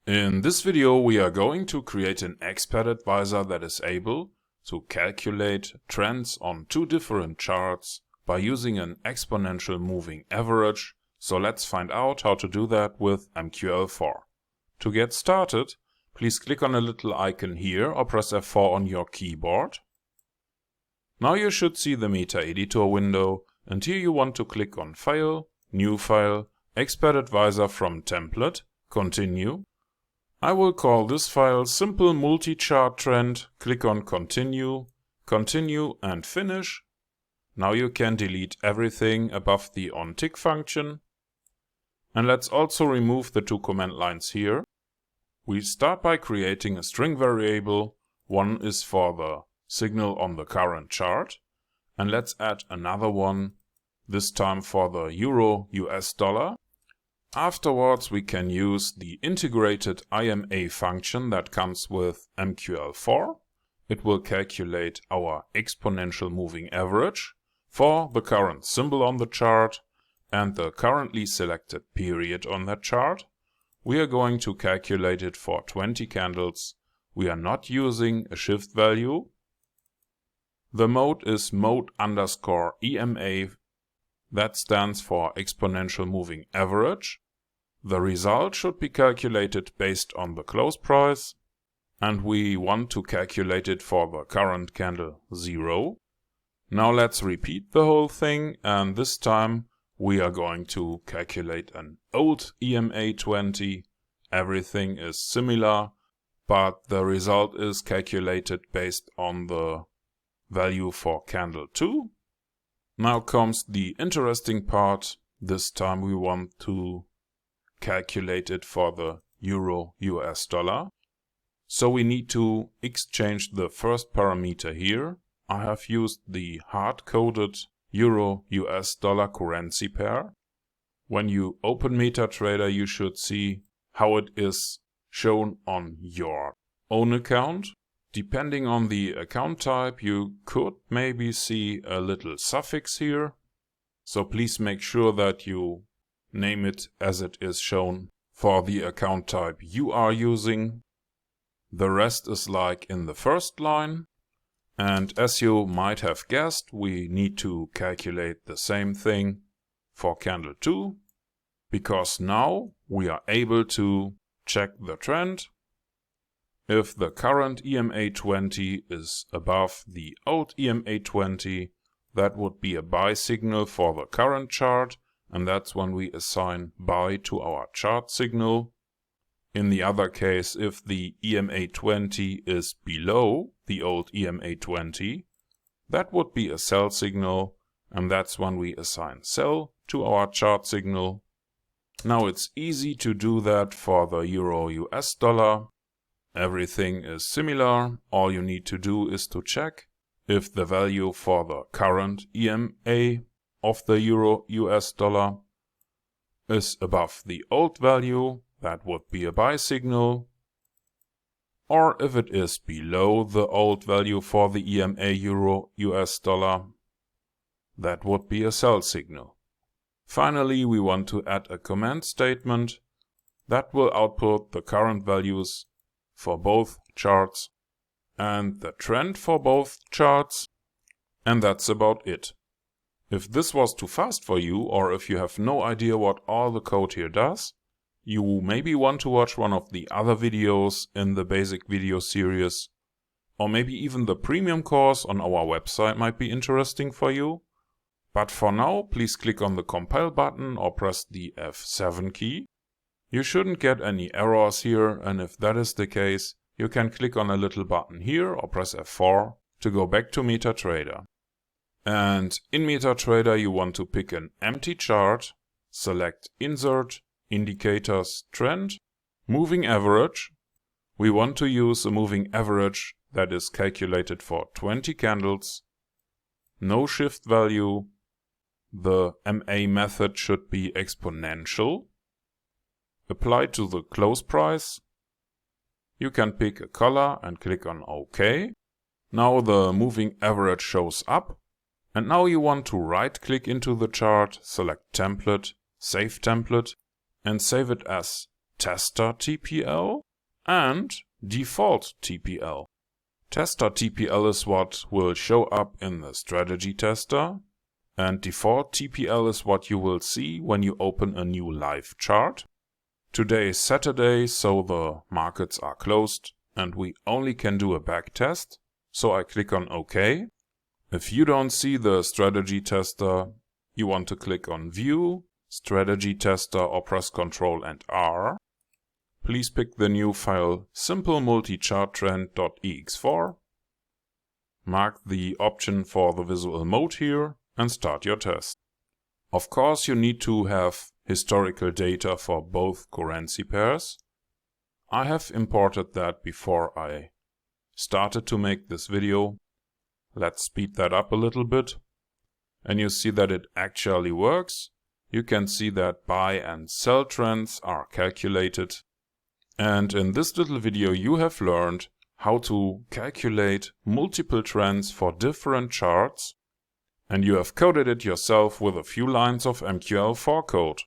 In this video we are going to create an expert advisor that is able to calculate trends on two different charts by using an exponential moving average. So let's find out how to do that with MQL4. To get started, please click on a little icon here or press F4 on your keyboard. Now you should see the MetaEditor window, and here you want to click on File, New File, Expert Advisor from Template, Continue. I will call this file Simple Multi-Chart Trend. Click on Continue, Continue and Finish. Now you can delete everything above the onTick function. And let's also remove the two command lines here. We start by creating a string variable. One is for the signal on the current chart. And let's add another one, this time for the Euro/US dollar. Afterwards, we can use the integrated IMA function that comes with MQL4. It will calculate our exponential moving average for the current symbol on the chart and the currently selected period on that chart. We are going to calculate it for 20 candles. We are not using a shift value. The mode is mode_EMA. That stands for exponential moving average. The result should be calculated based on the close price, and we want to calculate it for the current candle 0. Now let's repeat the whole thing, and this time we are going to calculate an old EMA 20. Everything is similar, but the result is calculated based on the value for candle 2. Now comes the interesting part. This time we want to calculate it for the Euro/US dollar. So we need to exchange the first parameter here. I have used the hard-coded Euro/US dollar currency pair. When you open MetaTrader, you should see how it is shown on your own account. Depending on the account type, you could maybe see a little suffix here. So please make sure that you name it as it is shown for the account type you are using. The rest is like in the first line. And as you might have guessed, we need to calculate the same thing for candle 2, because now we are able to check the trend. If the current EMA 20 is above the old EMA 20, that would be a buy signal for the current chart, and that's when we assign buy to our chart signal. In the other case, if the EMA 20 is below the old EMA 20, that would be a sell signal, and that's when we assign sell to our chart signal. Now it's easy to do that for the Euro/US dollar. Everything is similar. All you need to do is to check if the value for the current EMA of the Euro/US dollar is above the old value, that would be a buy signal. Or if it is below the old value for the EMA Euro/US dollar, that would be a sell signal. Finally, we want to add a command statement that will output the current values for both charts and the trend for both charts, and that's about it. If this was too fast for you, or if you have no idea what all the code here does, you maybe want to watch one of the other videos in the basic video series, or maybe even the premium course on our website might be interesting for you. But for now, please click on the compile button or press the F7 key. You shouldn't get any errors here, and if that is the case, you can click on a little button here or press F4 to go back to MetaTrader. And in MetaTrader you want to pick an empty chart, select Insert, Indicators, Trend, Moving Average. We want to use a moving average that is calculated for 20 candles. No shift value. The MA method should be exponential. Apply to the close price. You can pick a color and click on OK. Now the moving average shows up. And now you want to right-click into the chart, select Template, Save Template, and save it as tester TPL and default TPL. Tester TPL is what will show up in the strategy tester, and default TPL is what you will see when you open a new live chart. Today is Saturday, so the markets are closed and we only can do a back test, so I click on OK. If you don't see the strategy tester, you want to click on View, Strategy Tester, or press Ctrl and R. Please pick the new file simplemulticharttrend.ex4. Mark the option for the visual mode here and start your test. Of course, you need to have historical data for both currency pairs. I have imported that before I started to make this video. Let's speed that up a little bit. And you see that it actually works. You can see that buy and sell trends are calculated. And in this little video you have learned how to calculate multiple trends for different charts. And you have coded it yourself with a few lines of MQL4 code.